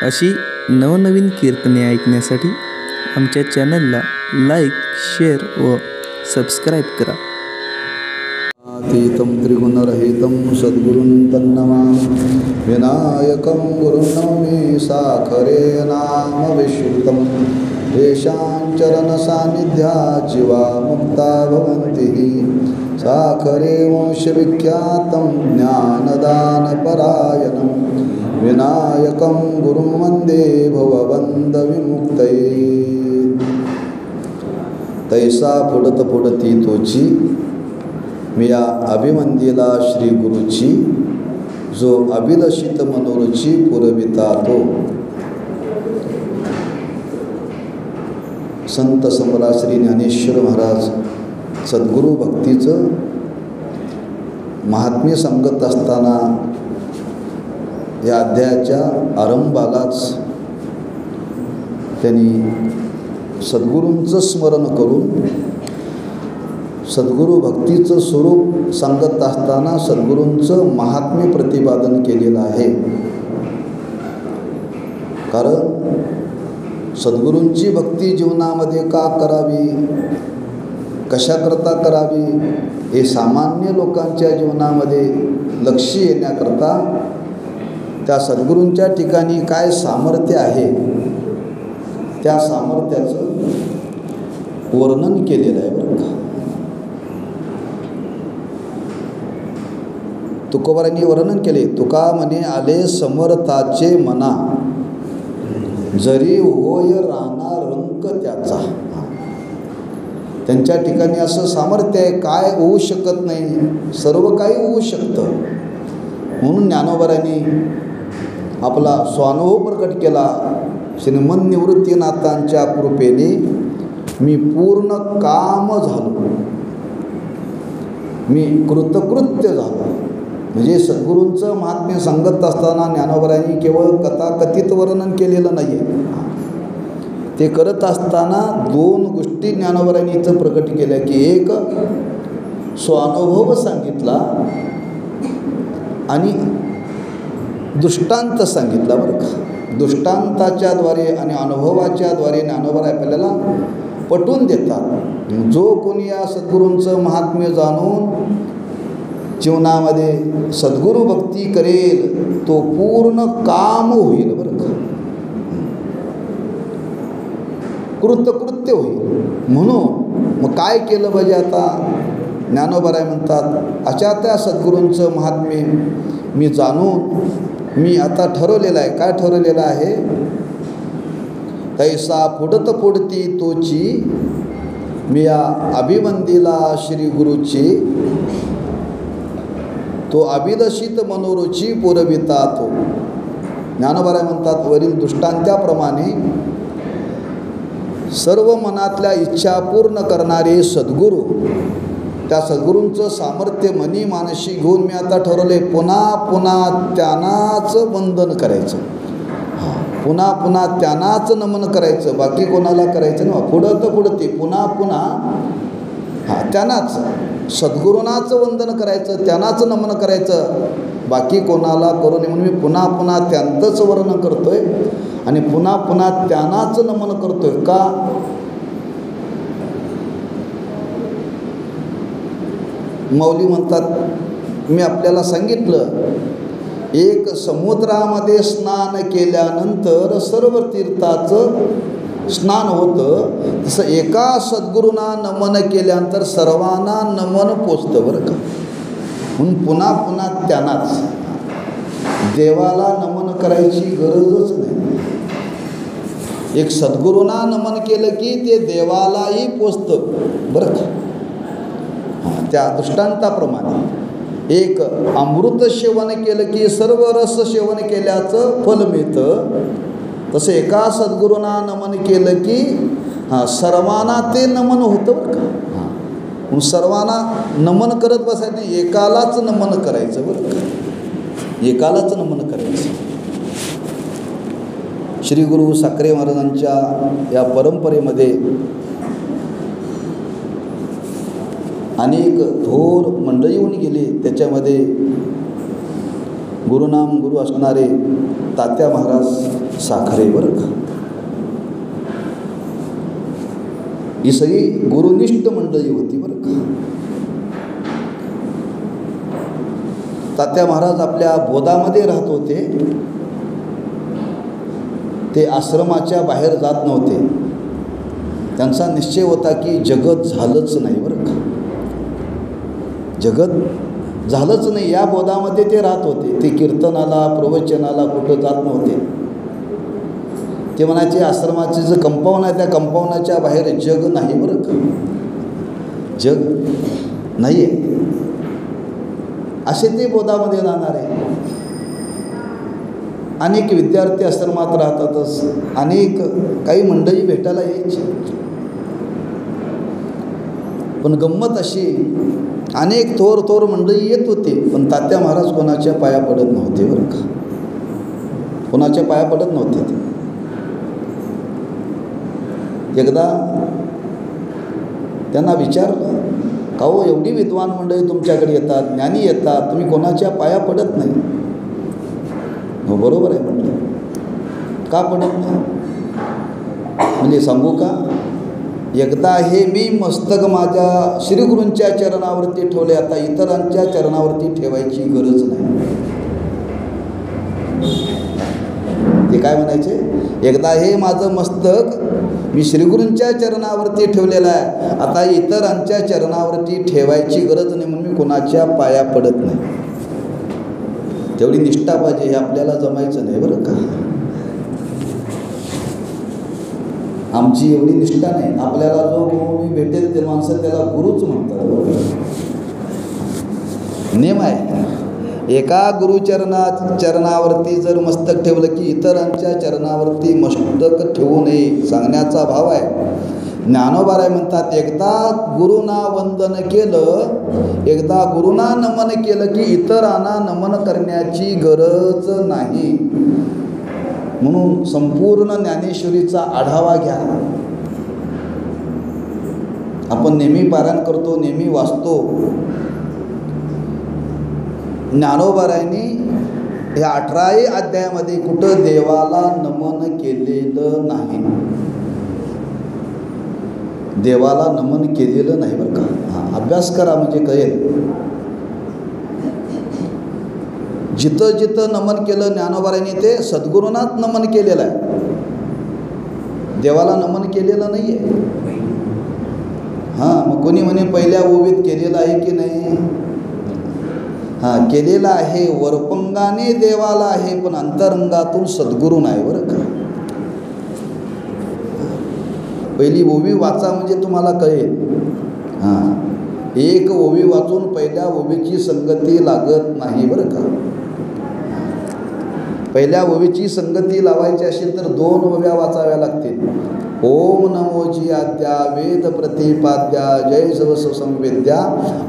अशी नवनवीन कीर्तने ऐकण्यासाठी आमच्या चॅनलला लाईक, शेअर व सबस्क्राईब करा. अतीतं त्रिगुणरहितं सद्गुरुं तन्नमामि विनायकं गुरुं नमामि साखरे नाम विश्रुतं येषां चरणसान्निध्यात् जीवा मुक्ता भवन्ति साखरे वंशविख्यातं ज्ञानदानपरायणं विनायकं गुरुं वन्दे भवबन्धविमुक्तये. तैसा पुढत पुढती तोची मी या अभिवंदीला श्री गुरुची जो अभिलषित मनोरुची पुरविता तो. संत सम्राट श्री ज्ञानेश्वर महाराज सद्गुरू भक्तीचं महात्म्य सांगत असताना या अध्यायाच्या आरंभालाच त्यांनी सद्गुरूंचं स्मरण करून सद्गुरू भक्तीचं स्वरूप सांगत असताना सद्गुरूंचं महात्म्य प्रतिपादन केलेलं आहे. कारण सद्गुरूंची भक्ती जीवनामध्ये का करावी, कशाकरता करावी, हे सामान्य लोकांच्या जीवनामध्ये लक्ष येण्याकरता त्या सद्गुरूंच्या ठिकाणी काय सामर्थ्य आहे त्या सामर्थ्याचं वर्णन केलेलं आहे बरं का. तुकोबारांनी वर्णन केले. तुका म्हणे आले समर्थाचे मना जरी होय राहणार रंक त्याचा. त्यांच्या ठिकाणी असं सामर्थ्य आहे, काय होऊ शकत नाही, सर्व काही होऊ शकतं. म्हणून ज्ञानोबारांनी आपला स्वानुभव प्रकट केला. श्रीमन निवृत्तीनाथांच्या कृपेने मी पूर्ण काम झालो, मी कृतकृत्य झालो. म्हणजे सद्गुरूंचं महात्म्य सांगत असताना ज्ञानोबारांनी केवळ कथाकथित वर्णन केलेलं नाही आहे. ते करत असताना दोन गोष्टी ज्ञानोबारांनी इथं प्रकट केल्या की एक स्वानुभव सांगितला आणि दृष्टांत सांगितला बरं का. दृष्टांताच्याद्वारे आणि अनुभवाच्याद्वारे ज्ञानोबाराय आपल्याला पटवून देतात. जो कोणी या सद्गुरूंचं महात्म्य जाणून जीवनामध्ये सद्गुरू भक्ती करेल तो पूर्ण काम होईल बरं का, कृतकृत्य होईल. म्हणून मग काय केलं पाहिजे आता. ज्ञानोबाराय म्हणतात अशा त्या सद्गुरूंचं महात्म्य मी जाणून मी आता ठरवलेलं आहे. काय ठरवलेलं आहे. तैसा पुढत पुढती तोची मी या अभिवंदीला श्री गुरुची तो अभिलषित मनोरुची पुरविता तो. ज्ञानोबाराय म्हणतात वरील दृष्टांताप्रमाणे सर्व मनातल्या इच्छा पूर्ण करणारे सद्गुरू, त्या सद्गुरूंचं सामर्थ्य मनी मानशी घेऊन मी आता ठरवले पुन्हा पुन्हा त्यांनाच वंदन करायचं, पुन्हा पुन्हा त्यांनाच नमन करायचं, बाकी कोणाला करायचं ना. पुढं तर पुढं ते पुन्हा पुन्हा त्यांनाच सद्गुरूंनाच वंदन करायचं, त्यांनाच नमन करायचं, बाकी कोणाला करू नये. म्हणून मी पुन्हा पुन्हा त्यांचंच वर्णन करतोय आणि पुन्हा पुन्हा त्यांनाच नमन करतोय. का माऊली म्हणतात मी आपल्याला सांगितलं एक समुद्रामध्ये स्नान केल्यानंतर सर्व तीर्थाचं स्नान होतं, तसं एका सद्गुरूंना नमन केल्यानंतर सर्वांना नमन पोचतं बरं का. म्हणून पुन्हा पुन्हा त्यांनाच, देवाला नमन करायची गरजच नाही. एक सद्गुरूंना नमन केलं की ते देवालाही पोचतं बरं का. त्या दृष्टांताप्रमाणे एक अमृत सेवन केलं की सर्व रस सेवन केल्याचं फल मिळतं, तसं एका सद्गुरूंना नमन केलं की सर्वांना ते नमन होतं बरं का. म्हणून सर्वांना नमन करत बसायचं नाही, एकालाच नमन करायचं बरं का, एकालाच नमन करायचं. श्री गुरु साखरे महाराजांच्या या परंपरेमध्ये अनेक थोर मंडळी येऊन गेले. त्याच्यामध्ये गुरुनाम गुरु असणारे तात्या महाराज साखरे बरं का. ही सगळी गुरुनिष्ठ मंडळी होती बरं का. तात्या महाराज आपल्या बोधामध्ये राहत होते, ते आश्रमाच्या बाहेर जात नव्हते. त्यांचा निश्चय होता की जगत झालंच नाही बरं का, जगत झालंच नाही या बोधामध्ये ते राहत होते. ते कीर्तनाला प्रवचनाला कुठं जात नव्हते. ते म्हणायचे आश्रमाचे जे कंपाऊंड आहे त्या कंपाऊंडाच्या बाहेर जग नाही बरं का, जग नाही आहे, असे ते बोधामध्ये राहणार आहे. अनेक विद्यार्थी आश्रमात राहतातच, अनेक काही मंडळी भेटायला यायची. पण गंमत अशी, अनेक थोर थोर मंडळी येत होते, पण तात्या महाराज कोणाच्या पाया पडत नव्हते बरं का, कोणाच्या पाया पडत नव्हते ते. एकदा त्यांना विचारलं, का हो एवढी विद्वान मंडळी तुमच्याकडे येतात, ज्ञानी येतात, तुम्ही कोणाच्या पाया पडत नाही? हो बरोबर आहे म्हटलं, का पडत नाही? म्हणजे सांगू का, एकदा हे मी मस्तक माझ्या श्रीगुरूंच्या चरणावरती ठेवले, आता इतरांच्या चरणावरती ठेवायची गरज नाही. ते काय म्हणायचे, एकदा हे माझं मस्तक मी श्रीगुरूंच्या चरणावरती ठेवलेलं आहे, आता इतरांच्या चरणावरती ठेवायची गरज नाही, म्हणून मी कोणाच्या पाया पडत नाही. तेवढी निष्ठा पाहिजे, हे आपल्याला जमायचं नाही बरं का. आमची एवढी निष्ठा नाही. आपल्याला जो गुरु भेटेल ते माणसं त्याला गुरुच म्हणतात. नेम आहे, एका चरणावरती जर मस्तक ठेवलं की इतरांच्या चरणावरती मस्तक ठेवू नये, सांगण्याचा भाव आहे. ज्ञानोबाराय म्हणतात, एकदा गुरुना वंदन केलं, एकदा गुरुना नमन केलं की इतरांना नमन करण्याची गरज नाही. म्हणून संपूर्ण ज्ञानेश्वरीचा आढावा घ्या. आपण नेहमी पारायण करतो, नेहमी वाचतो. ज्ञानोबारायांनी या 18 अध्यायामध्ये कुठं देवाला नमन केलेलं नाही, देवाला नमन केलेलं नाही बरं का. अभ्यास करा म्हणजे कळेल. जिथं जिथं नमन केलं ज्ञानोबारायांनी ते सद्गुरूंनाच नमन केलेलं आहे, देवाला नमन केलेलं नाही आहे. हां, मग कोणी म्हणे पहिल्या ओवीत केलेलं आहे की नाही? हां, केलेलं आहे, वरपंगाने देवाला आहे, पण अंतरंगातून सद्गुरू नाही बरं का. पहिली ओवी वाचा म्हणजे तुम्हाला कळेल. हां, एक ओवी वाचून पहिल्या ओवीची संगती लागत नाही बरं का. पहिल्या ओवीची संगती लावायची असेल तर 2 ओव्या वाचाव्या लागतील. ओम नमोजी आद्या वेद प्रतिपाद्या जय सर्वसंवेद्या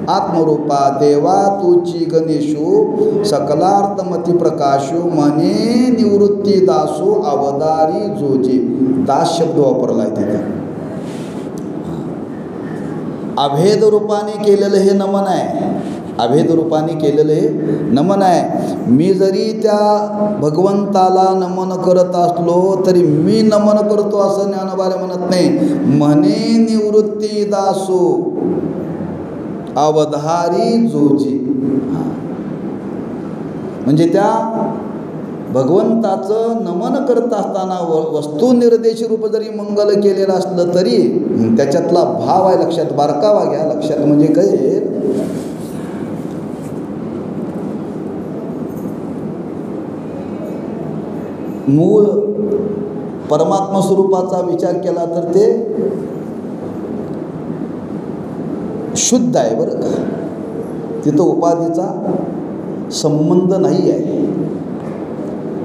आत्मरूपा देवा तुची गणेशो सकलार्थमती प्रकाशो मने निवृत्ती दासो अवतारी जोजी. दास शब्द वापरला आहे तिथे. अभेद रूपाने केलेलं हे नमन आहे, अभेद रूपाने केलेलं हे नमन आहे. मी जरी त्या भगवंताला नमन करत असलो तरी मी नमन करतो असं ज्ञानोबाराय म्हणत नाही. म्हणे निवृत्ती दासो अवधारी जोजी. म्हणजे त्या भगवंताचं नमन करत असताना वस्तू निर्देशी रूप जरी मंगल केलेलं असलं तरी त्याच्यातला भाव आहे लक्षात, बारकावा घ्या लक्षात म्हणजे कळेल. मूळ परमात्मा स्वरूपाचा विचार केला तर ते शुद्ध आहे बरं का. तिथं उपाधीचा संबंध नाही आहे.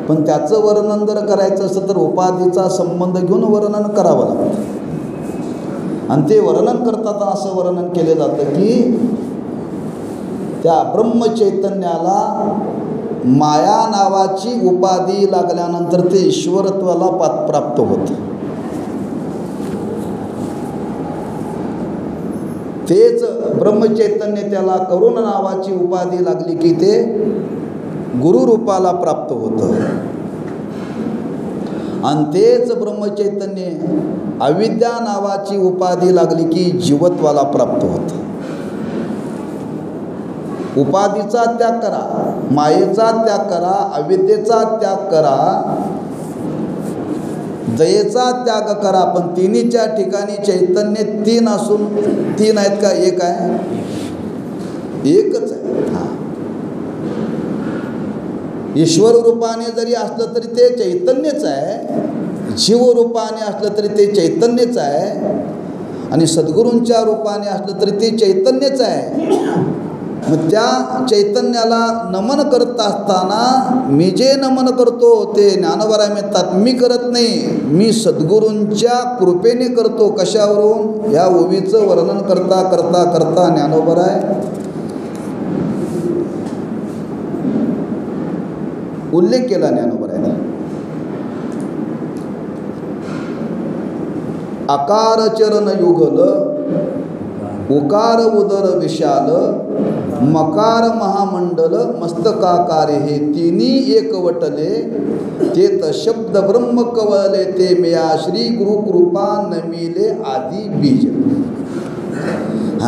पण त्याचं वर्णन जर करायचं असतं तर उपाधीचा संबंध घेऊन वर्णन करावं लागतं. आणि ते वर्णन करताना असं वर्णन केलं जातं की त्या ब्रह्मचैतन्याला माया नावाची उपाधी लागल्यानंतर ते ईश्वरत्वाला प्राप्त होतं. तेच ब्रह्मचैतन्य त्याला करुण नावाची उपाधी लागली की ते गुरुरूपाला प्राप्त होतं. आणि तेच ब्रह्मचैतन्य अविद्या नावाची उपाधी लागली की जीवत्वाला प्राप्त होतं. उपाधीचा त्याग करा, मायेचा त्याग करा, अविद्येचा त्याग करा, दयेचा त्याग करा. पण तिन्हीच्या ठिकाणी चैतन्य तीन असून तीन आहेत का एक आहे? एकच आहे. ईश्वर रूपाने जरी असलं तरी ते चैतन्यच आहे, जीव रूपाने असलं तरी ते चैतन्यच आहे, आणि सद्गुरूंच्या रूपाने असलं तरी ते चैतन्यच आहे. मग त्या चैतन्याला नमन करत असताना मी जे नमन करतो ते ज्ञानोबराय म्हणतात मी करत नाही, मी सद्गुरूंच्या कृपेने करतो. कशावरून? या ओवीचं वर्णन करता करता करता ज्ञानोबराय उल्लेख केला. ज्ञानोबरायने आकार चरण युगल, उकार उदर विशाल, मकार महामंडल मस्तकाकारे, हे तिन्ही एकवटले, तेत शब्द ब्रह्म कवळले, ते मेया श्री गुरुकृपा नमिले आदी बीज.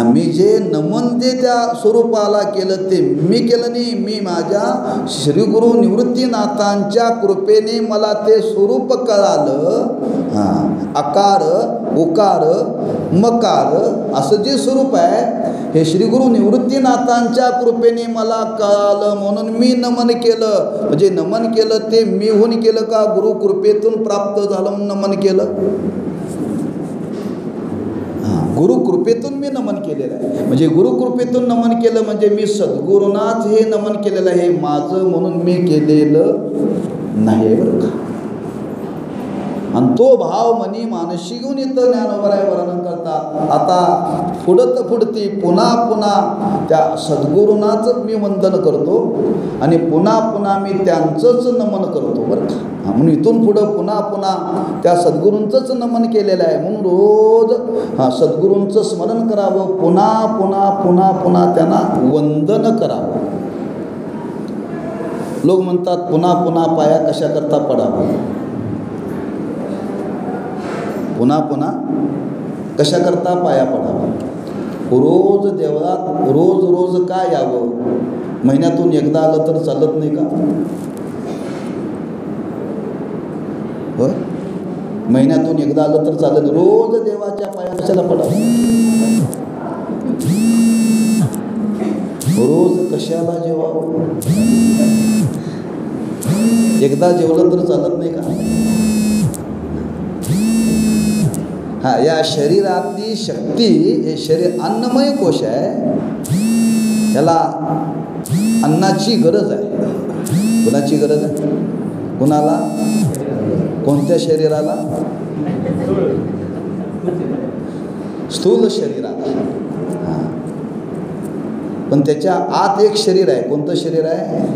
मी जे नमन जे त्या स्वरूपाला केलं ते मी केलं नाही, मी माझ्या श्रीगुरु निवृत्तीनाथांच्या कृपेने मला ते स्वरूप कळालं. अकार उकार मकार असं जे स्वरूप आहे हे श्रीगुरु निवृत्तीनाथांच्या कृपेने मला कळालं म्हणून मी नमन केलं. म्हणजे नमन केलं ते मी होऊन केलं का? गुरु कृपेतून प्राप्त झालं म्हणून नमन केलं. गुरु कृपेतून मी नमन केलेलं आहे. म्हणजे गुरु कृपेतून नमन केलं म्हणजे मी सद्गुरूनाथ हे नमन केलेलं आहे, माझं म्हणून मी केलेलं नाही बरं का. आणि तो भाव मनी मानशी घेऊन इथं ज्ञानोबराय वर्णन करतात. आता पुढत पुढती पुन्हा पुन्हा त्या सद्गुरूंनाच मी वंदन करतो आणि पुन्हा पुन्हा मी त्यांचंच नमन करतो बरं का. म्हणून इथून पुढं पुन्हा पुन्हा त्या सद्गुरूंचंच नमन केलेलं आहे. म्हणून रोज सद्गुरूंचं स्मरण करावं, पुन्हा पुन्हा पुन्हा पुन्हा त्यांना वंदन करावं. लोक म्हणतात पुन्हा पुन्हा पाया कशाकरता पडावं, पुन्हा पुन्हा कशाकरता पाया पडावं. रोज देवळात रोज रोज का यावं? महिन्यातून एकदा आलं तर चालत नाही का? हो, महिन्यातून एकदा आलं तर चालत. रोज देवाच्या पाया कशाला पडावं? रोज कशाला जेवावं? एकदा जेवलं तर चालत नाही का? या शरीरातली शक्ती, हे शरीर अन्नमय कोश आहे, याला अन्नाची गरज आहे. कुणाची गरज आहे? कुणाला? कोणत्या शरीराला? स्थूल शरीराला. पण त्याच्या आत एक शरीर आहे. कोणतं शरीर आहे?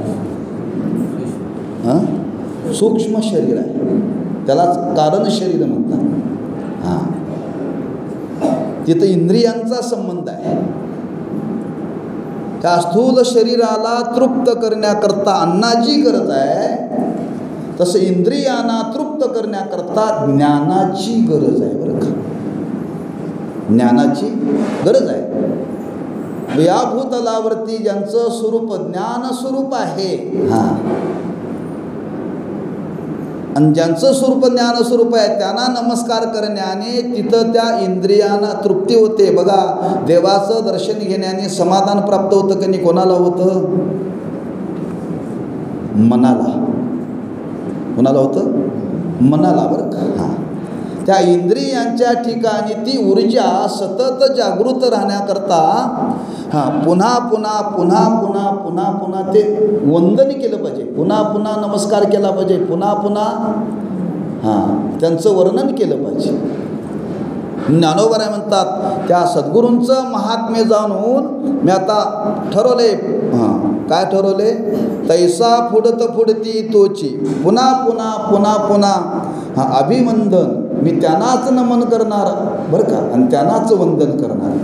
सूक्ष्म शरीर आहे, त्यालाच कारण शरीर म्हणतात. तिथं इंद्रियांचा संबंध आहे. त्या स्थूल शरीराला तृप्त करण्याकरता अन्नाची गरज आहे, तसं इंद्रियांना तृप्त करण्याकरता ज्ञानाची गरज आहे बरं का. ज्ञानाची गरज आहे. या भूतलावरती ज्यांचं स्वरूप ज्ञान स्वरूप आहे, आणि ज्यांचं स्वरूप ज्ञानस्वरूप आहे त्यांना नमस्कार करण्याने तिथं त्या इंद्रियांना तृप्ती होते. बघा, देवाचं दर्शन घेण्याने समाधान प्राप्त होतं की नाही? कोणाला होतं? मनाला. कोणाला होतं? मनाला बरं का. त्या इंद्रियांच्या ठिकाणी ती ऊर्जा सतत जागृत राहण्याकरता पुन्हा पुन्हा पुन्हा पुन्हा पुन्हा पुन्हा ते वंदन केलं पाहिजे, पुन्हा पुन्हा नमस्कार केला पाहिजे, पुन्हा पुन्हा त्यांचं वर्णन केलं पाहिजे. ज्ञानोबराय म्हणतात त्या सद्गुरूंचं महात्म्य जाणून मी आता ठरवले. काय ठरवले? तैसा फुडत फुडती तोची, पुन्हा पुन्हा पुन्हा पुन्हा अभिवंदन. मी त्यांनाच नमन करणार बरं का, आणि त्यांनाच वंदन करणार.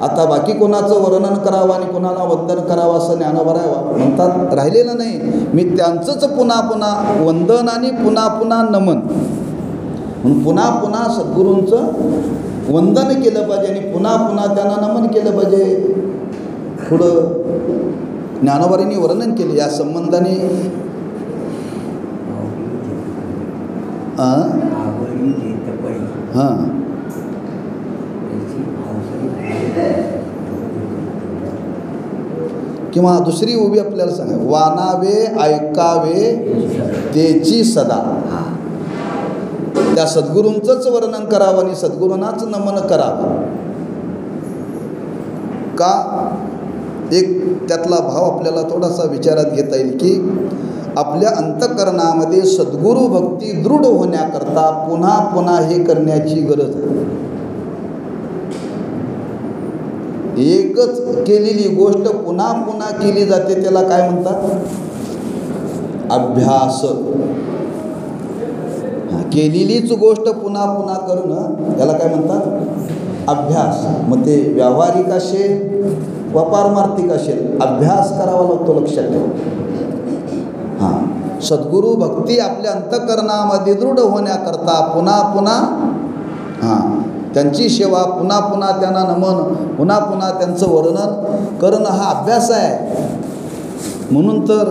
आता बाकी कोणाचं वर्णन करावं आणि कोणाला वंदन करावं असं ज्ञानोबा म्हणतात राहिलेलं नाही. मी त्यांचंच पुन्हा पुन्हा वंदन आणि पुन्हा पुन्हा नमन म्हणून पुन्हा पुन्हा सद्गुरूंचं वंदन केलं पाहिजे आणि पुन्हा पुन्हा त्यांना नमन केलं पाहिजे. पुढं ज्ञानोबांनी वर्णन केले या संबंधाने. हां किंवा दुसरी उभी आपल्याला सांगा, वानावे ऐकावे तेची सदा. त्या सद्गुरूंचंच वर्णन करावं आणि सद्गुरूंनाच नमन करावं. का एक त्यातला भाव आपल्याला थोडासा विचारात घेता येईल की आपल्या अंतःकरणामध्ये सद्गुरू भक्ती दृढ होण्याकरता पुन्हा पुन्हा हे करण्याची गरज आहे. एकच केलेली गोष्ट पुन्हा पुन्हा केली जाते त्याला काय म्हणतात? अभ्यास. केलेलीच गोष्ट पुन्हा पुन्हा करणं त्याला काय म्हणतात? अभ्यास. मग ते व्यावहारिक असेल व पारमार्थिक असेल अभ्यास करावा लागतो, लक्षात ठेवा. हां सद्गुरू भक्ती आपल्या अंतःकरणामध्ये दृढ होण्याकरता पुन्हा पुन्हा त्यांची सेवा, पुन्हा पुन्हा त्यांना नमन, पुन्हा पुन्हा त्यांचं वर्णन करणं हा अभ्यास आहे. म्हणून तर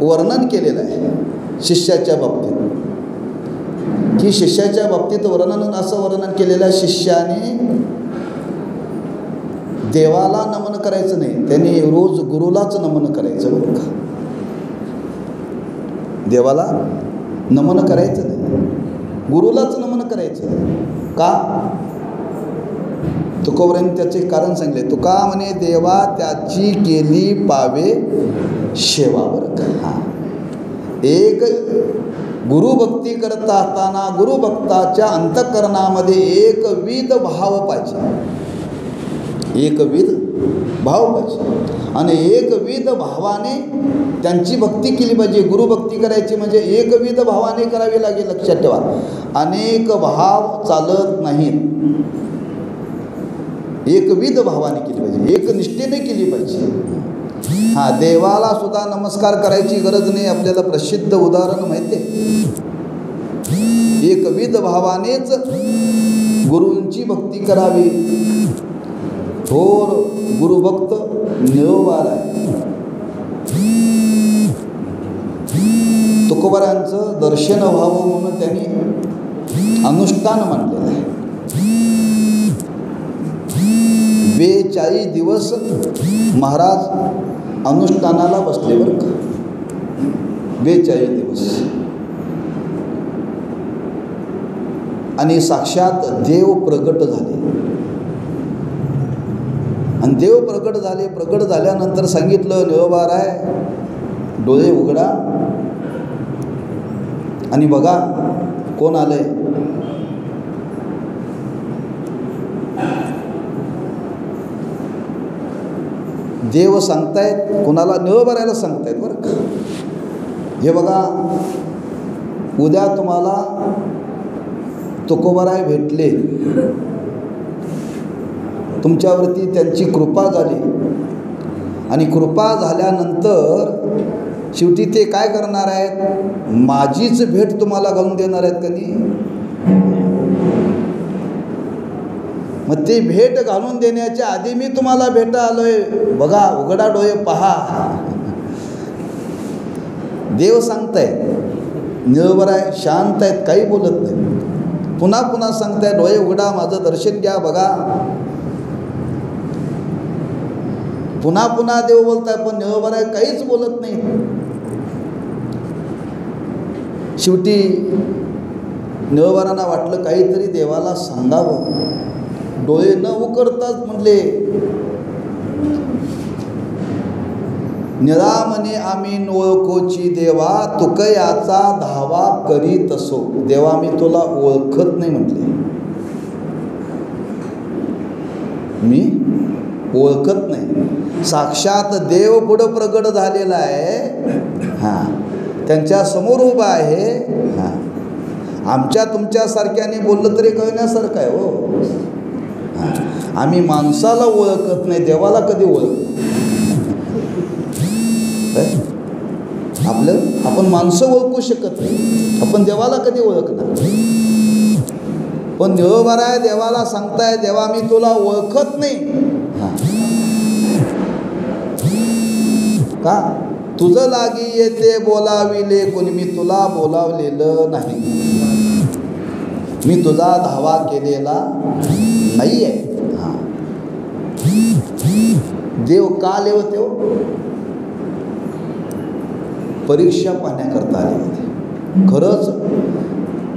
वर्णन केलेलं आहे शिष्याच्या बाबतीत की शिष्याच्या बाबतीत वर्णन असं वर्णन केलेलं आहे, शिष्याने देवाला नमन करायचं नाही, त्यांनी रोज गुरुलाच नमन करायचं. बरं का, देवाला नमन करायचं नाही, गुरुलाच नमन करायचं. का? तुकोबरांनी त्याचे कारण सांगले. तुका म्हणे देवा त्याची केली पावे सेवा. बरं का, एक गुरुभक्ती करता असताना गुरुभक्ताच्या अंतःकरणामध्ये एकविध भाव पाहिजे, एकविध भाव पाहिजे आणि एकविध भावाने त्यांची भक्ती केली पाहिजे. गुरुभक्ती करायची म्हणजे एकविध भावाने करावी लागेल, लक्षात ठेवा. अनेक भाव चालत नाहीत, एकविध भावाने केली पाहिजे, एकनिष्ठेने केली पाहिजे. हां देवाला सुद्धा नमस्कार करायची गरज नाही, आपल्याला प्रसिद्ध उदाहरण माहिती आहे. एकविध भावानेच गुरूंची भक्ती करावी. थोर गुरुभक्त निळोबार आहे. तुकोबारांचं दर्शन व्हावं म्हणून त्यांनी अनुष्ठान मांडलेलं आहे. 42 दिवस महाराज अनुष्ठानाला बसले. बरं का, 42 दिवस. आणि साक्षात देव प्रगट झाले. आणि देव प्रगट झाले. प्रगट झाल्यानंतर सांगितलं, निळोबा आहे डोळे उघडा आणि बघा कोण आलंय. देव सांगतायत कोणाला? निळोबारायला सांगतायत. बरं का, हे बघा उद्या तुम्हाला तुकोबाराय भेटले, तुमच्यावरती त्यांची कृपा झाली आणि कृपा झाल्यानंतर शेवटी ते काय करणार आहेत? माझीच भेट तुम्हाला घालून देणार आहेत का नाही? मग ते भेट घालून देण्याच्या आधी मी तुम्हाला भेटा आलोय, बघा उघडा डोळे पहा. देव सांगतायत, निळोबाराय शांत आहेत, काही बोलत नाही. पुन्हा पुन्हा सांगतायत, डोळे उघडा, माझं दर्शन घ्या, बघा. पुन्हा पुन्हा देव बोलताय, पण निळोबाराय काहीच बोलत नाही. शेवटी निळोबारांना वाटलं काहीतरी देवाला सांगावं. डोळे न उघडताच म्हणले, निळा म्हणे आम्ही ओळखोची देवा, तुकयाचा धावा करीत असो. देवा मी तुला ओळखत नाही म्हटले, मी ओळखत नाही. साक्षात देव पुढं प्रगट झालेला आहे. हां त्यांच्या समोर उभा आहे. हां आमच्या तुमच्यासारख्याने बोललं तरी कळण्यासारखं आहे. हो आम्ही माणसाला ओळखत नाही, देवाला कधी ओळख आपण माणसं ओळखू शकत नाही, आपण देवाला कधी ओळखणार. पण निळोबाराय देवाला सांगताय, देवा मी तुला ओळखत नाही. का तुझं लागी येते बोलाविले कोणी, मी तुला बोलावलेलं नाही, मी तुझा धावा केलेला नाही आहे. देव का आले होते हो? परीक्षा पाहण्याकरता आले होते. खरंच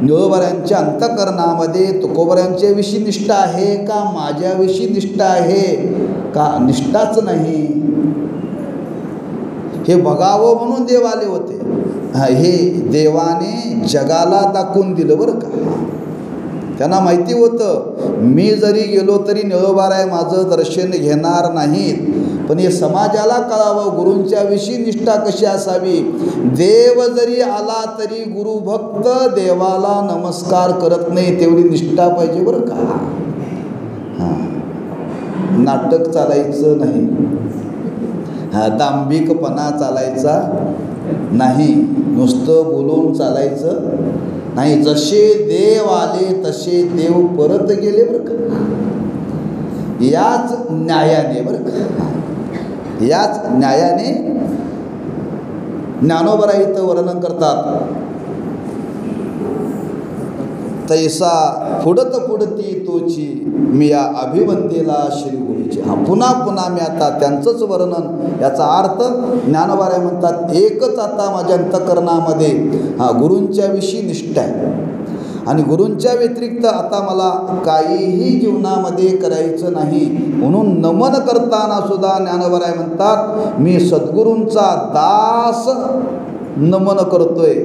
निळोबाऱ्यांच्या अंतःकरणामध्ये तुकोबाऱ्यांच्या निष्ठा आहे का माझ्याविषयी निष्ठा आहे का निष्ठाच नाही, हे बघावं म्हणून देव आले होते. हे देवाने जगाला दाखवून दिलं बरं का. त्यांना माहिती होतं मी जरी गेलो तरी निळोबाराय माझं दर्शन घेणार नाहीत, पण हे समाजाला कळावं गुरूंच्या विषयी निष्ठा कशी असावी. देव जरी आला तरी गुरुभक्त देवाला नमस्कार करत नाही, तेवढी निष्ठा पाहिजे बरं का. नाटक चालायचं नाही, दांभिकपणा चालायचा नाही, नुसतं बोलून चालायचं नाही. जसे देव आले तसे देव परत गेले बरं का. याच न्यायाने बरं का, याच न्यायाने ज्ञानोबा इथं वर्णन करतात. तैसा फुडत फुडती तोची मी या अभिवंदेला श्री गुरुची. पुन्हा पुन्हा मी आता त्यांचंच वर्णन, याचा अर्थ ज्ञानोबा म्हणतात एकच आता माझ्या अंतःकरणामध्ये गुरूंच्या विषयी निष्ठा आहे, आणि गुरूंच्या व्यतिरिक्त आता मला काहीही जीवनामध्ये करायचं नाही. म्हणून नमन करताना सुद्धा ज्ञानोबा म्हणतात मी सद्गुरूंचा दास नमन करतोय.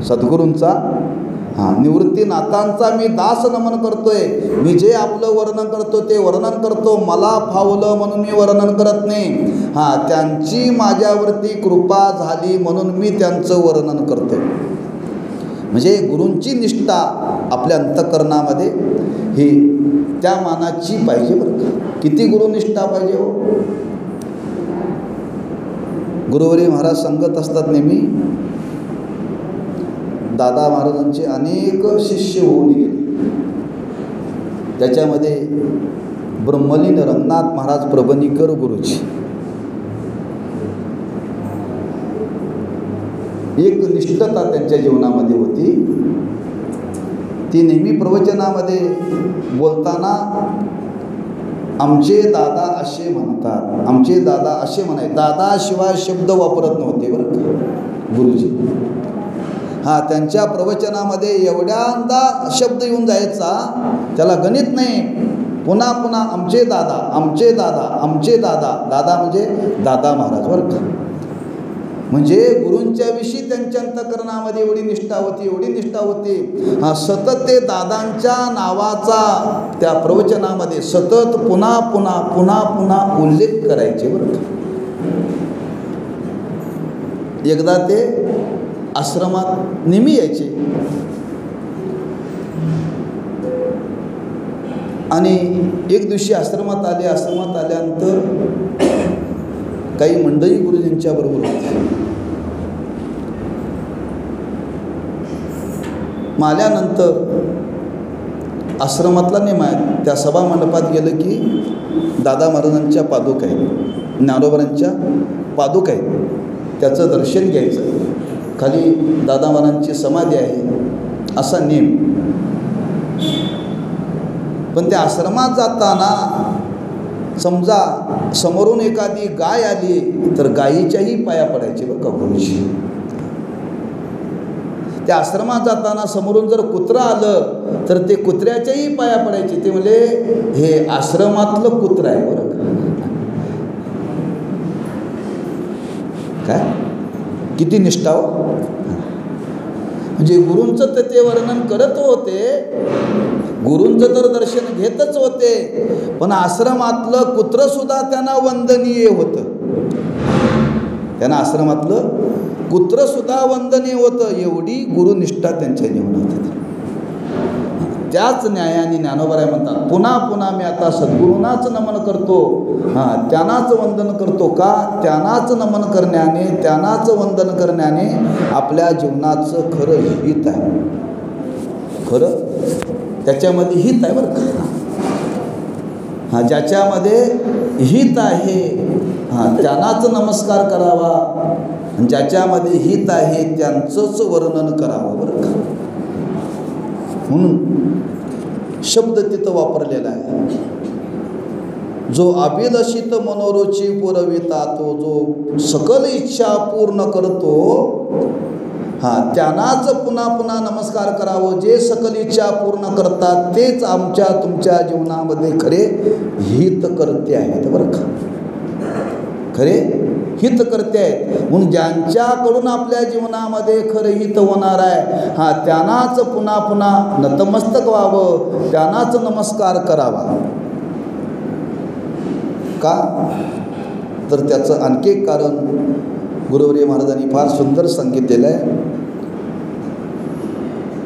सद्गुरूंचा निवृत्तीनाथांचा मी दास नमन करतोय. मी जे आपलं वर्णन करतो ते वर्णन करतो, मला फावलं म्हणून मी वर्णन करत नाही. त्यांची माझ्यावरती कृपा झाली म्हणून मी त्यांचं वर्णन करतो. म्हणजे गुरूंची निष्ठा आपल्या अंतःकरणामध्ये ही त्या मानाची पाहिजे बरं का. किती गुरुनिष्ठा पाहिजे हो. गुरुवरी महाराज सांगत असतात नेहमी, दादा महाराजांचे अनेक शिष्य होऊन गेले, त्याच्यामध्ये ब्रह्मलीन रंगनाथ महाराज प्रभणीकर गुरुजी एक निष्ठता त्यांच्या जीवनामध्ये होती. ती नेहमी प्रवचनामध्ये बोलताना आमचे दादा असे म्हणतात, आमचे दादा असे म्हणाय, दादाशिवाय शब्द वापरत नव्हते बरं का गुरुजी. त्यांच्या प्रवचनामध्ये एवढ्यांदा शब्द येऊन जायचा त्याला गणित नाही. पुन्हा पुन्हा आमचे दादा, आमचे दादा, आमचे दादा. दादा म्हणजे दादा महाराज बरं का. म्हणजे गुरूंच्या विषयी त्यांच्या अंतःकरणामध्ये एवढी निष्ठा होती, एवढी निष्ठा होती. सतत ते दादांच्या नावाचा त्या प्रवचनामध्ये सतत पुन्हा पुन्हा पुन्हा पुन्हा उल्लेख करायचे बरं का. एकदा ते आश्रमात नेहमी यायचे आणि एक दिवशी आश्रमात आले. आश्रमात आल्यानंतर काही मंडळी गुरुजींच्या बरोबर होती. आल्यानंतर आश्रमातला नेम आहे, त्या सभा मंडपात गेलं की दादा महाराजांच्या पादुका आहेत, ज्ञानोबांच्या पादुका आहेत, त्याचं दर्शन घ्यायचं. खाली दादा महाराजांची समाधी आहे असा नेम. पण त्या आश्रमात जाताना समजा समोरून एखादी गाय आली तर गायीच्याही पाया पडायचे बरं का गुरुजी. त्या आश्रमात जाताना समोरून जर कुत्रा आलं तर ते कुत्र्याच्याही पाया पडायचे. ते म्हणजे हे आश्रमातलं कुत्रं आहे बरं का. काय किती निष्ठा हो. म्हणजे गुरूंचं तर ते वर्णन करत होते, गुरूंचं तर दर्शन घेतच होते, पण आश्रमातलं कुत्रंसुद्धा त्यांना वंदनीय होतं. त्यांना आश्रमातलं कुत्रंसुद्धा वंदनीय होतं. एवढी गुरुनिष्ठा त्यांच्या जीवनात होती. त्याच न्यायाने ज्ञानोबराय म्हणतात पुन्हा पुन्हा मी आता सद्गुरूंनाच नमन करतो, त्यांनाच वंदन करतो. का? त्यांनाच नमन करण्याने, त्यांनाच वंदन करण्याने आपल्या जीवनाचं खरं हित आहे. खरं त्याच्यामध्ये हित आहे बरं का. ज्याच्यामध्ये हित आहे त्यांनाच नमस्कार करावा, ज्याच्यामध्ये हित आहे त्यांचंच वर्णन करावं बरं का. म्हणून शब्द तिथं वापरलेला आहे. जो अभिलषित मनोरुची पुरविता, तो जो सकल इच्छा पूर्ण करतो, त्यांनाच पुन्हा पुन्हा नमस्कार करावं. जे सकल इच्छा पूर्ण करतात तेच आमच्या तुमच्या जीवनामध्ये खरे हितकर्ते आहेत बरं का. खरे हितकर्ते आहेत. म्हणून ज्यांच्याकडून आपल्या जीवनामध्ये खरं हित होणार आहे त्यांनाच पुन्हा पुन्हा नतमस्तक व्हावं, त्यांनाच नमस्कार करावा. का? तर त्याचं आणखी एक कारण गुरुवर्य महाराजांनी फार सुंदर सांगितलेलं आहे.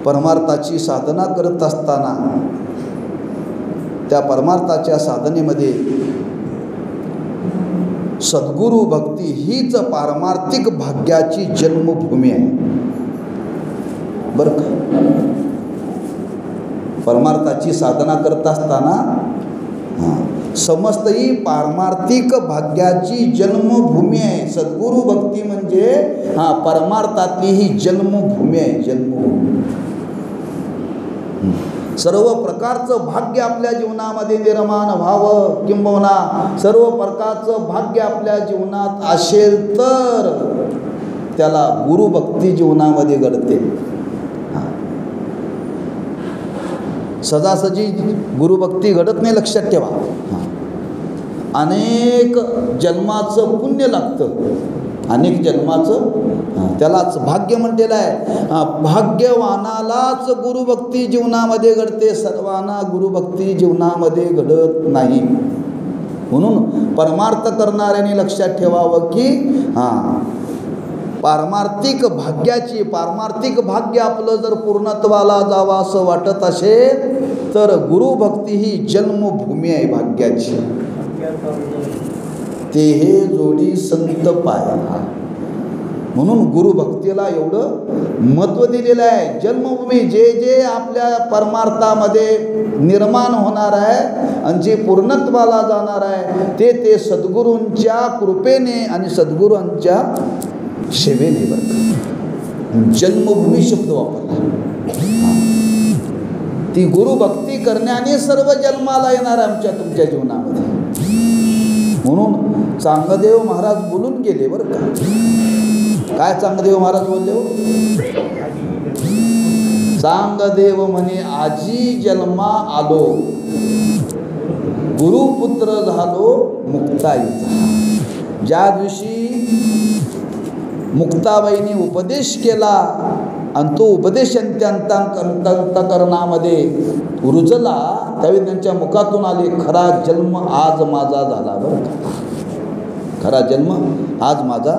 परमार्थाची साधना करत असताना त्या परमार्थाच्या साधनेमध्ये सद्गुरू भक्ती हीच पारमार्थिक भाग्याची जन्मभूमी आहे बरं का. परमार्थाची साधना करत असताना समस्त ही पारमार्थिक भाग्याची जन्मभूमी आहे. सद्गुरू भक्ती म्हणजे परमार्थातली ही जन्मभूमी आहे. जन्मभूमी. सर्व प्रकारचं भाग्य आपल्या जीवनामध्ये निर्माण व्हावं, किंबहुना सर्व प्रकारचं भाग्य आपल्या जीवनात असेल तर त्याला गुरुभक्ती जीवनामध्ये घडते. सजासजी गुरुभक्ती घडत नाही, लक्षात ठेवा. अनेक जन्माचं पुण्य लागतं, अनेक जन्माचं त्यालाच भाग्य म्हटलेलं आहे. भाग्यवानालाच गुरुभक्ती जीवनामध्ये घडते, सर्वांना गुरुभक्ती जीवनामध्ये घडत नाही. म्हणून परमार्थ करणाऱ्याने लक्षात ठेवावं की पारमार्थिक भाग्याची, पारमार्थिक भाग्य आपलं जर पूर्णत्वाला जावं असं वाटत असेल तर गुरुभक्ती ही जन्मभूमी आहे भाग्याची. ते हे जोडी संत पाय. म्हणून गुरुभक्तीला एवढं महत्त्व दिलेलं आहे. जन्मभूमी जे जे आपल्या परमार्थामध्ये निर्माण होणार आहे आणि जे पूर्णत्वाला जाणार आहे ते ते सद्गुरूंच्या कृपेने आणि सद्गुरूंच्या सेवेने बरं. जन्मभूमी शब्द वापरला. ती गुरुभक्ती करण्याने सर्व जन्माला येणार आमच्या तुमच्या जीवनामध्ये. म्हणून चांगदेव महाराज बोलून गेले बरं का. काय चांगदेव महाराज बोलले हो? चांगदेव म्हणे आजी जन्मा आलो, गुरुपुत्र झालो मुक्ताईचा. ज्या दिवशी मुक्ताबाईंनी उपदेश केला आणि तो उपदेश अंतःकरणामध्ये रुजला त्यावेळी त्यांच्या मुखातून आले खरा जन्म आज माझा झाला बरं का. खरा जन्म आज माझा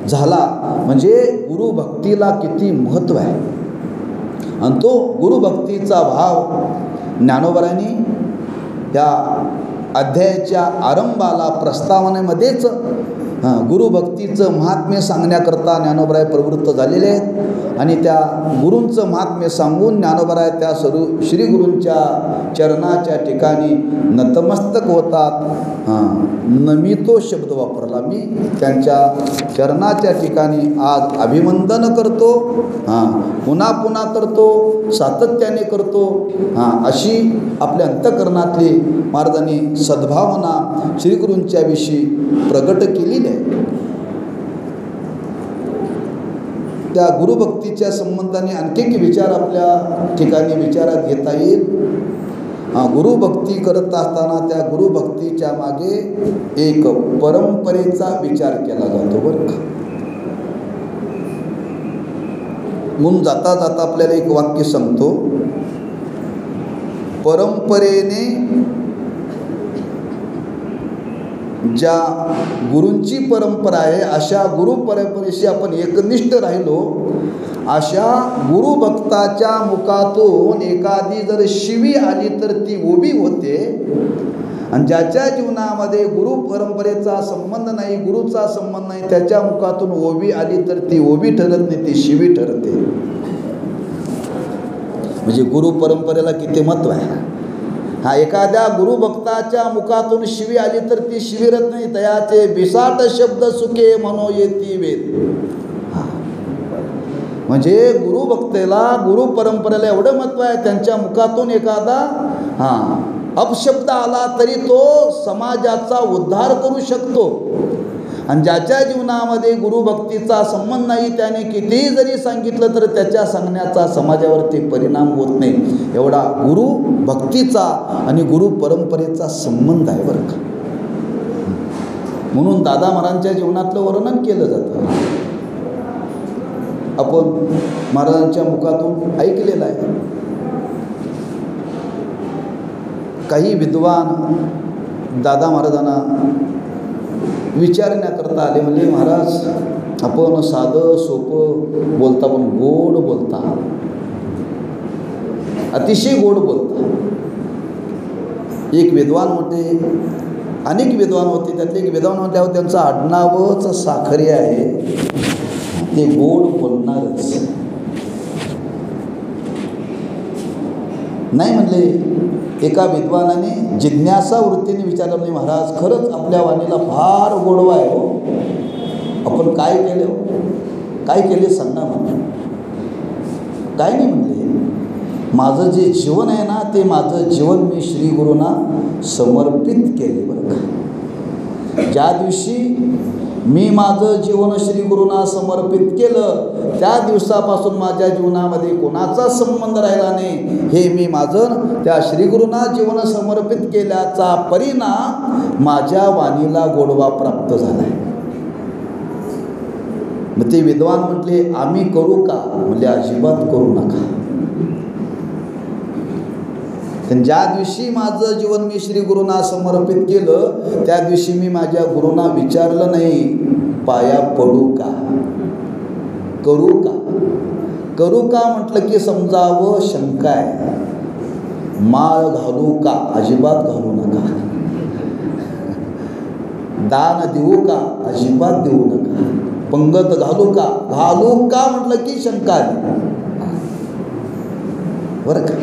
झाला. म्हणजे गुरुभक्तीला किती महत्त्व आहे. आणि तो गुरुभक्तीचा भाव ज्ञानोबरांनी त्या अध्यायाच्या आरंभाला प्रस्तावनेमध्येच गुरुभक्तीचं महात्म्य सांगण्याकरता ज्ञानोबराय प्रवृत्त झालेले आहेत. आणि त्या गुरूंचं महात्म्य सांगून ज्ञानोबराय त्या श्री गुरूंच्या चरणाच्या ठिकाणी नतमस्तक होतात. नमितो शब्द वापरला मी. त्यांच्या चरणाच्या ठिकाणी आज अभिवंदन करतो, पुन्हा पुन्हा करतो, सातत्याने करतो. अशी आपल्या अंतःकरणातली महाराजांनी सद्भावना श्रीगुरूंच्या विषयी प्रगट केलेली आहे. त्या गुरुभक्तीच्या संबंधाने आणखी एक विचार आपल्या ठिकाणी विचारात घेता येईल. गुरुभक्ती करत असताना त्या गुरुभक्तीच्या मागे एक परंपरेचा विचार केला जातो बरं का. म्हणून जाता जाता आपल्याला एक वाक्य सांगतो. परंपरेने ज्या गुरूंची परंपरा आहे अशा गुरु परंपरेशी आपण एकनिष्ठ राहिलो अशा गुरुभक्ताच्या मुखातून एखादी जर शिवी आली तर ती ओबी होते, आणि ज्याच्या जीवनामध्ये गुरु परंपरेचा संबंध नाही, गुरुचा संबंध नाही, त्याच्या मुखातून ओबी आली तर ती ओबी ठरत नाही, ती शिवी ठरते. म्हणजे गुरु परंपरेला किती महत्त्व आहे. हा, एखाद्या गुरुभक्ताच्या मुखातून शिवी आली तर ती शिवीरत नाही, तयाचे बिसाट शब्द सुखे मनो येती वेद. म्हणजे गुरुभक्तेला, गुरु परंपरेला एवढं महत्त्व आहे, त्यांच्या मुखातून एखादा अपशब्द आला तरी तो समाजाचा उद्धार करू शकतो. आणि ज्याच्या जीवनामध्ये गुरुभक्तीचा संबंध नाही, त्याने कितीही जरी सांगितलं तर त्याच्या सांगण्याचा समाजावरती परिणाम होत नाही. एवढा गुरुभक्तीचा आणि गुरु परंपरेचा संबंध आहे बरं का. म्हणून दादा महाराजांच्या जीवनातलं वर्णन केलं जातं. आपण महाराजांच्या मुखातून ऐकलेलं आहे. काही विद्वान दादा महाराजांना विचारण्याकरता आले. म्हणजे महाराज, आपण साधं सोपं बोलता पण गोड बोलता, अतिशय गोड बोलता. एक विद्वान होते, अनेक विद्वान होते, त्यातले एक विद्वान म्हटल्यावर त्यांचं आडनावच साखरे आहे, ते गोड बोलणारच नाही. म्हणले एका विद्वानाने जिज्ञासा वृत्तीने विचारलं, म्हणजे महाराज, खरंच आपल्या वाणीला फार गोडवा आहे हो, आपण काय केले हो, काय केले सांगा म्हणले. काय नाही म्हणले, माझं जे जीवन आहे ना, ते माझं जीवन मी श्री गुरूंना समर्पित केले बरं का. ज्या दिवशी मी माझं जीवन श्री गुरूंना समर्पित केलं, त्या दिवसापासून माझ्या जीवनामध्ये कोणाचा संबंध राहिला नाही. हे मी माझं त्या श्री गुरूंना जीवन समर्पित केल्याचा परिणाम माझ्या वाणीला गोडवा प्राप्त झाला आहे. मग ते विद्वान म्हटले, आम्ही करू का? म्हणजे अजिबात करू नका. ज्या दिवशी माझं जीवन मी श्री गुरूंना समर्पित केलं, त्या दिवशी मी माझ्या गुरूंना विचारलं नाही, पाया पडू का, करू का. करू का म्हटलं की समजावं शंका आहे. माळ घालू का? अजिबात घालू नका. दान देऊ का? अजिबात देऊ नका. पंगत घालू का? घालू का म्हटलं की शंका आली बरं का.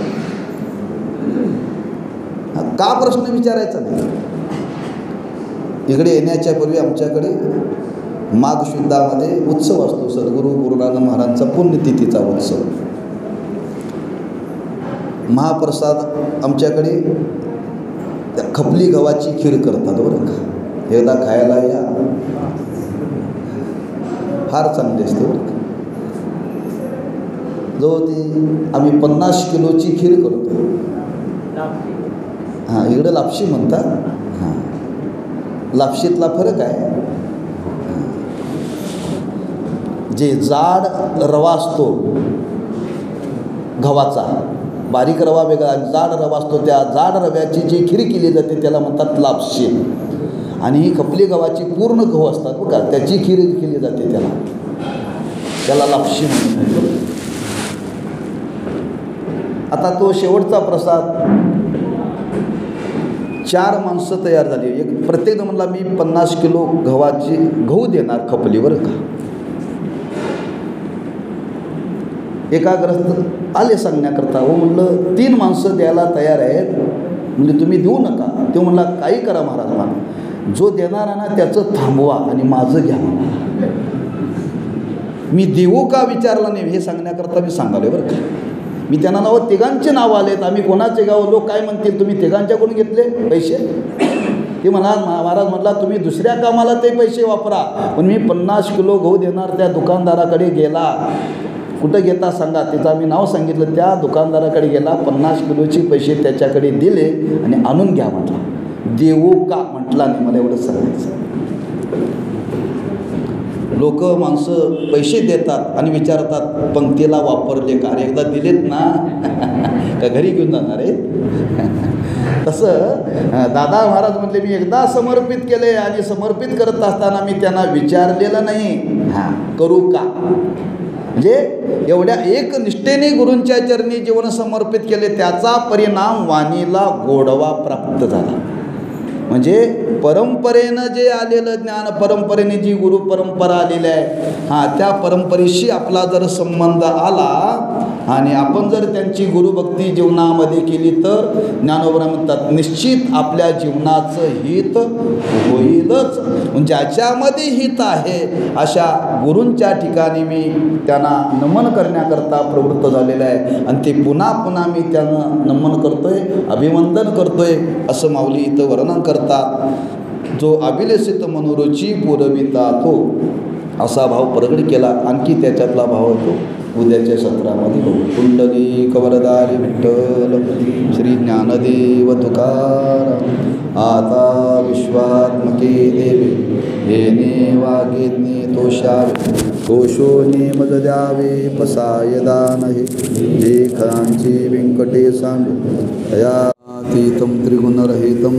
का प्रश्न विचारायचा नाही. इकडे येण्याच्या पूर्वी आमच्याकडे माघ शुद्धामध्ये उत्सव असतो, सद्गुरू गुरुनानक महाराजांचा पुण्यतिथीचा उत्सव. महाप्रसाद आमच्याकडे त्या खपली गव्हाची खीर करतात बरं का. एकदा खायला या, फार चांगली असते बरं का. जो ती आम्ही 50 किलोची खीर करतो. हां, इकडं लापशी म्हणतात. हां, लापशीतला फरक आहे. जे जाड रवा असतो गव्हाचा, बारीक रवा वेगळा आणि जाड रवा असतो, त्या जाड रव्याची जी खीर केली जाते त्याला म्हणतात लापशी. आणि ही खपली गव्हाची पूर्ण गहू असतात बघा, त्याची खीर केली जाते, त्याला लापशी म्हणतात. आता तो शेवटचा प्रसाद 4 माणसं तयार झाली. एक प्रत्येक म्हणला मी 50 किलो गहू देणार खपली बरं का. एका ग्रस्त आले सांगण्याकरता. हो म्हणलं 3 माणसं द्यायला तयार आहेत, म्हणजे तुम्ही देऊ नका. ते म्हणला काही करा महाराज, मला जो देणार आहे ना त्याचं थांबवा आणि माझं घ्या म्हणा. मी देऊ का विचारलं नाही हे सांगण्याकरता मी सांगाले बरं का. मी त्यांना नावं तिघांचे नाव आलेत. आम्ही कोणाचे गाव, लोक काय म्हणतील तुम्ही तिघांच्याकडून घेतले पैसे. ते म्हणा महाराज म्हटला तुम्ही दुसऱ्या कामाला ते पैसे वापरा, पण मी 50 किलो गहू देणार. त्या दुकानदाराकडे गेला. कुठं घेता सांगा. त्याचं आम्ही नाव सांगितलं. त्या दुकानदाराकडे गेला, 50 किलोचे पैसे त्याच्याकडे दिले आणि आणून घ्या म्हटला. देऊ का म्हटला नाही. मला एवढं सांगायचं. लोक माणसं पैसे देतात आणि विचारतात पंक्तीला वापरले का. अरे एकदा दिलेत ना का घरी घेऊन जाणार आहे. तसं दादा महाराज म्हटले मी एकदा समर्पित केले आणि समर्पित करत असताना मी त्यांना विचारलेलं नाही, हां करू का. जे एवढ्या एक निष्ठेने गुरूंच्या चरणी जीवन समर्पित केले त्याचा परिणाम वाणीला गोडवा प्राप्त झाला. म्हणजे परंपरेनं जे आलेलं ज्ञान, परंपरेने जी गुरु परंपरा आलेली आहे, त्या परंपरेशी आपला जर संबंध आला आणि आपण जर त्यांची गुरुभक्ती जीवनामध्ये केली तर ज्ञानोबा म्हणतात निश्चित आपल्या जीवनाचं हित होईलच. ज्याच्यामध्ये हित आहे अशा गुरूंच्या ठिकाणी मी त्यांना नमन करण्याकरता प्रवृत्त झालेला आहे आणि ते पुन्हा पुन्हा मी त्यांना नमन करतोय, अभिवंदन करतोय असं माऊली इथं वर्णन करतात. जो अभिलषित मनोरुची पुरविता तो असा भाव प्रगट केला. आणखी त्याच्यातला भाव होतो उद्याच्या सत्रामध्ये बघू. कुंडली कवरदारी विठ्ठल श्री ज्ञानदेव तुकाराम आता विश्वात्मके देवे हेने वागेने तोषावे तोषोने मज द्यावे पसाय दान हे लेखांची व्यंकटे सांडू तया तीतम त्रिगुणरहितम